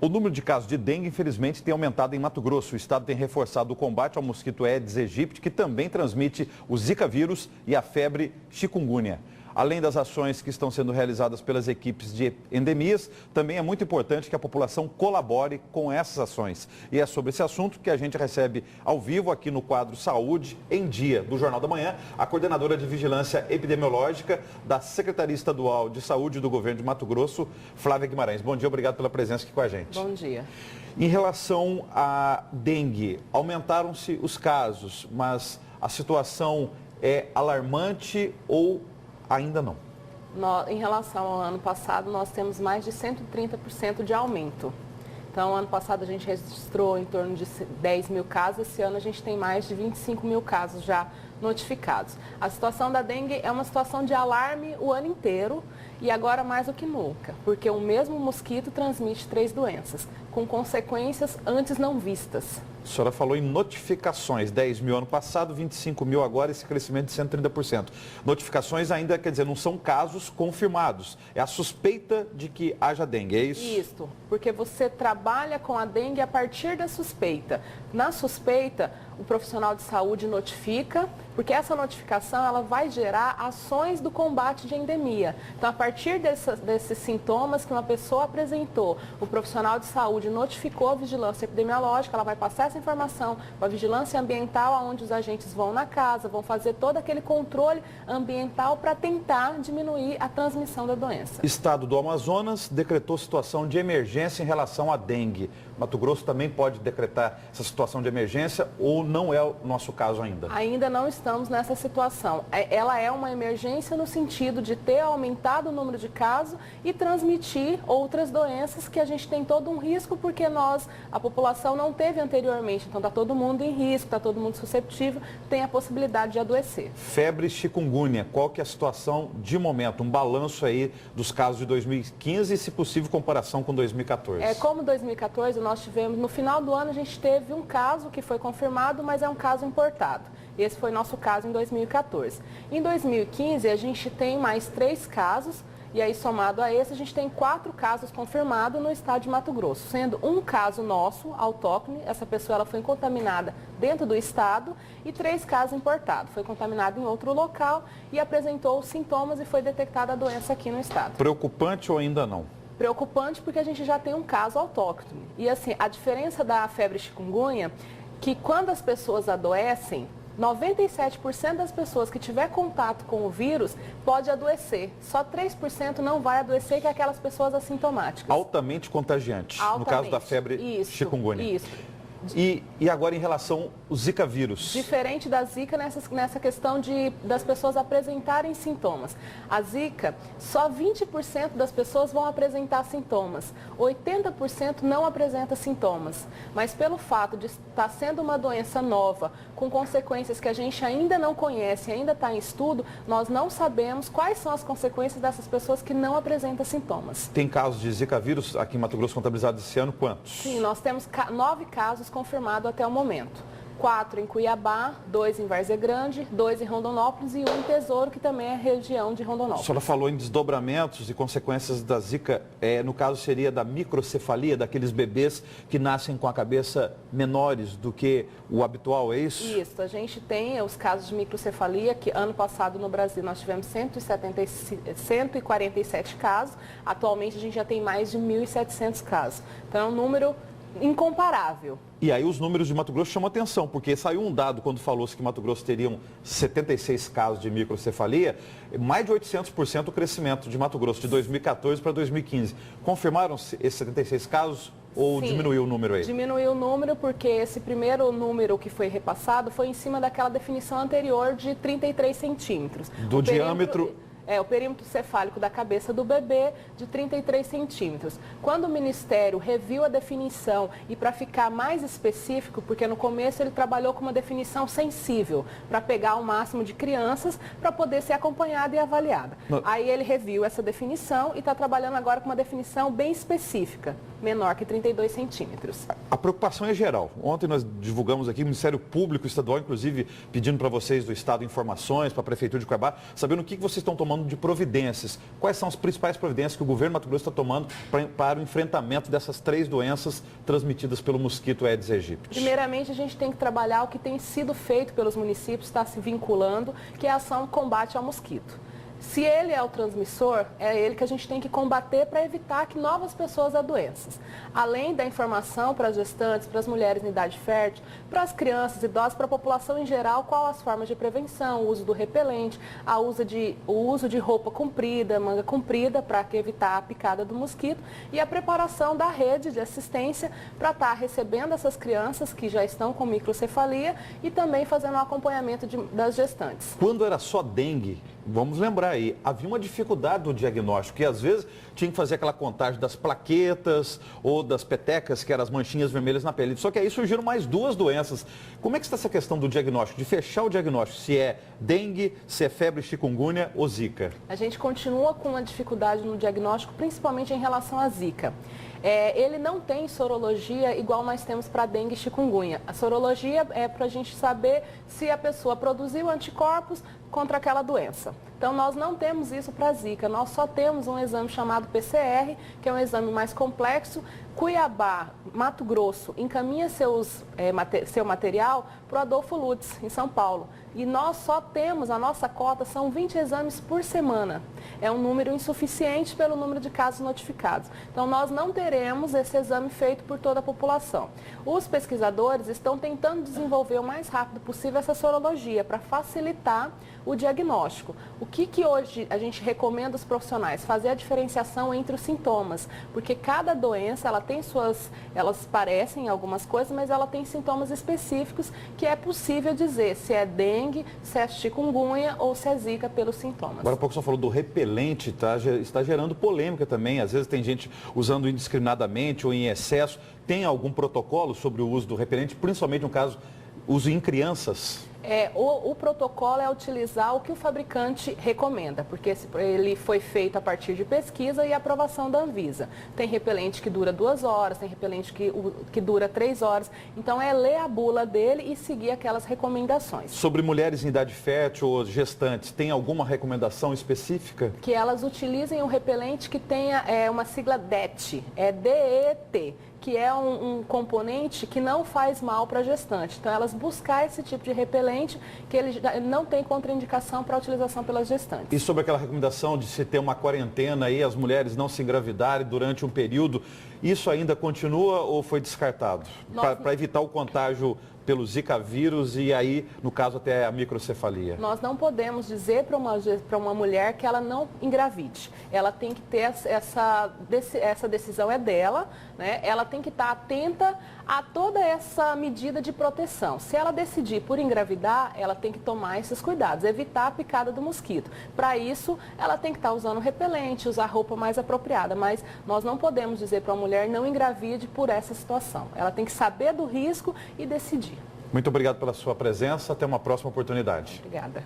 O número de casos de dengue, infelizmente, tem aumentado em Mato Grosso. O estado tem reforçado o combate ao mosquito Aedes aegypti, que também transmite o Zika vírus e a febre chikungunya. Além das ações que estão sendo realizadas pelas equipes de endemias, também é muito importante que a população colabore com essas ações. E é sobre esse assunto que a gente recebe ao vivo aqui no quadro Saúde em Dia do Jornal da Manhã, a coordenadora de Vigilância Epidemiológica da Secretaria Estadual de Saúde do Governo de Mato Grosso, Flávia Guimarães. Bom dia, obrigado pela presença aqui com a gente. Bom dia. Em relação à dengue, aumentaram-se os casos, mas a situação é alarmante ou ainda não? Em relação ao ano passado, nós temos mais de 130% de aumento. Então, ano passado a gente registrou em torno de 10 mil casos, esse ano a gente tem mais de 25 mil casos já notificados. A situação da dengue é uma situação de alarme o ano inteiro e agora mais do que nunca, porque o mesmo mosquito transmite 3 doenças, com consequências antes não vistas. A senhora falou em notificações, 10 mil ano passado, 25 mil agora, esse crescimento de 130%. Notificações ainda, quer dizer, não são casos confirmados, é a suspeita de que haja dengue, é isso? Isso, porque você trabalha com a dengue a partir da suspeita. Na suspeita, o profissional de saúde notifica, porque essa notificação ela vai gerar ações do combate de endemia. Então, a partir desses sintomas que uma pessoa apresentou, o profissional de saúde notificou a vigilância epidemiológica, ela vai passar essa informação para a vigilância ambiental, onde os agentes vão na casa, vão fazer todo aquele controle ambiental para tentar diminuir a transmissão da doença. Estado do Amazonas decretou situação de emergência em relação à dengue. Mato Grosso também pode decretar essa situação de emergência ou não é o nosso caso ainda? Ainda não estamos nessa situação. Ela é uma emergência no sentido de ter aumentado o número de casos e transmitir outras doenças que a gente tem todo um risco porque a população não teve anteriormente. Então está todo mundo em risco, está todo mundo susceptível, tem a possibilidade de adoecer. Febre chikungunya, qual que é a situação de momento? Um balanço aí dos casos de 2015 e, se possível, comparação com 2014. Como 2014, nós tivemos, no final do ano, a gente teve um caso que foi confirmado, mas é um caso importado. Esse foi nosso caso em 2014. Em 2015, a gente tem mais 3 casos, e aí somado a esse, a gente tem 4 casos confirmados no estado de Mato Grosso, sendo um caso nosso, autóctone, essa pessoa ela foi contaminada dentro do estado, e 3 casos importados. Foi contaminado em outro local e apresentou os sintomas e foi detectada a doença aqui no estado. Preocupante ou ainda não? Preocupante porque a gente já tem um caso autóctone. E assim, a diferença da febre chikungunya, que quando as pessoas adoecem, 97% das pessoas que tiver contato com o vírus pode adoecer. Só 3% não vai adoecer, que é aquelas pessoas assintomáticas. Altamente contagiante, no caso da febre chikungunya. Isso. E agora em relação ao Zika vírus? Diferente da Zika nessa questão das pessoas apresentarem sintomas. A Zika, só 20% das pessoas vão apresentar sintomas. 80% não apresenta sintomas. Mas pelo fato de estar sendo uma doença nova, com consequências que a gente ainda não conhece, ainda está em estudo, nós não sabemos quais são as consequências dessas pessoas que não apresentam sintomas. Tem casos de Zika vírus aqui em Mato Grosso contabilizados esse ano, quantos? Sim, nós temos 9 casos confirmados até o momento. 4 em Cuiabá, 2 em Várzea Grande, 2 em Rondonópolis e 1 em Tesouro, que também é região de Rondonópolis. A senhora falou em desdobramentos e consequências da Zika. No caso, seria da microcefalia, daqueles bebês que nascem com a cabeça menores do que o habitual, é isso? Isso. A gente tem os casos de microcefalia, que ano passado no Brasil nós tivemos 147 casos. Atualmente a gente já tem mais de 1.700 casos. Então é um número incomparável. E aí os números de Mato Grosso chamam atenção, porque saiu um dado quando falou-se que Mato Grosso teriam 76 casos de microcefalia, mais de 800% o crescimento de Mato Grosso de 2014 para 2015. Confirmaram-se esses 76 casos ou Sim, diminuiu o número aí? Diminuiu o número porque esse primeiro número que foi repassado foi em cima daquela definição anterior de 33 centímetros. Do diâmetro... O perímetro cefálico da cabeça do bebê de 33 centímetros. Quando o Ministério reviu a definição e para ficar mais específico, porque no começo ele trabalhou com uma definição sensível, para pegar o máximo de crianças para poder ser acompanhada e avaliada. Aí ele reviu essa definição e está trabalhando agora com uma definição bem específica. menor que 32 centímetros. A preocupação é geral. Ontem nós divulgamos aqui, o Ministério Público Estadual, inclusive, pedindo para vocês do Estado informações, para a Prefeitura de Cuiabá, sabendo o que vocês estão tomando de providências. Quais são as principais providências que o governo de Mato Grosso está tomando para o enfrentamento dessas 3 doenças transmitidas pelo mosquito Aedes aegypti? Primeiramente, a gente tem que trabalhar o que tem sido feito pelos municípios, está se vinculando, que é a ação de combate ao mosquito. Se ele é o transmissor, é ele que a gente tem que combater para evitar que novas pessoas adoeçam. Além da informação para as gestantes, para as mulheres em idade fértil, para as crianças, idosos, para a população em geral, qual as formas de prevenção, o uso do repelente, o uso de roupa comprida, manga comprida, para evitar a picada do mosquito, e a preparação da rede de assistência para estar recebendo essas crianças que já estão com microcefalia e também fazendo o acompanhamento das gestantes. Quando era só dengue, vamos lembrar aí, havia uma dificuldade do diagnóstico, que às vezes tinha que fazer aquela contagem das plaquetas ou das petecas, que eram as manchinhas vermelhas na pele. Só que aí surgiram mais 2 doenças. Como é que está essa questão do diagnóstico, de fechar o diagnóstico, se é dengue, se é febre chikungunya ou zika? A gente continua com uma dificuldade no diagnóstico, principalmente em relação à zika. Ele não tem sorologia igual nós temos para dengue e chikungunya. A sorologia é para a gente saber se a pessoa produziu anticorpos contra aquela doença. Então, nós não temos isso para a zika, nós só temos um exame chamado PCR, que é um exame mais complexo. Cuiabá, Mato Grosso, encaminha seu material para o Adolfo Lutz, em São Paulo. E nós só temos, a nossa cota são 20 exames por semana. É um número insuficiente pelo número de casos notificados. Então, nós não teremos esse exame feito por toda a população. Os pesquisadores estão tentando desenvolver o mais rápido possível essa sorologia para facilitar o diagnóstico. O que hoje a gente recomenda aos profissionais? Fazer a diferenciação entre os sintomas, porque cada doença elas parecem algumas coisas, mas ela tem sintomas específicos que é possível dizer se é dengue, se é chikungunya ou se é zika pelos sintomas. Agora há pouco você falou do repelente, está gerando polêmica também. Às vezes tem gente usando indiscriminadamente ou em excesso. Tem algum protocolo sobre o uso do repelente, principalmente no caso, uso em crianças? O protocolo é utilizar o que o fabricante recomenda, porque ele foi feito a partir de pesquisa e aprovação da Anvisa. Tem repelente que dura 2 horas, tem repelente que dura 3 horas. Então, é ler a bula dele e seguir aquelas recomendações. Sobre mulheres em idade fértil ou gestantes, tem alguma recomendação específica? Que elas utilizem um repelente que tenha uma sigla DET, DET, que é um componente que não faz mal para a gestante. Então, elas buscar esse tipo de repelente que ele não tem contraindicação para a utilização pelas gestantes. E sobre aquela recomendação de se ter uma quarentena e as mulheres não se engravidarem durante um período, isso ainda continua ou foi descartado? Para evitar o contágio pelo Zika vírus e aí, no caso, até a microcefalia. Nós não podemos dizer para uma mulher que ela não engravide. Ela tem que ter essa decisão é dela, né? Ela tem que estar atenta a toda essa medida de proteção. Se ela decidir por engravidar, ela tem que tomar esses cuidados, evitar a picada do mosquito. Para isso, ela tem que estar usando repelente, usar roupa mais apropriada, mas nós não podemos dizer para uma mulher não engravide por essa situação. Ela tem que saber do risco e decidir. Muito obrigado pela sua presença. Até uma próxima oportunidade. Obrigada.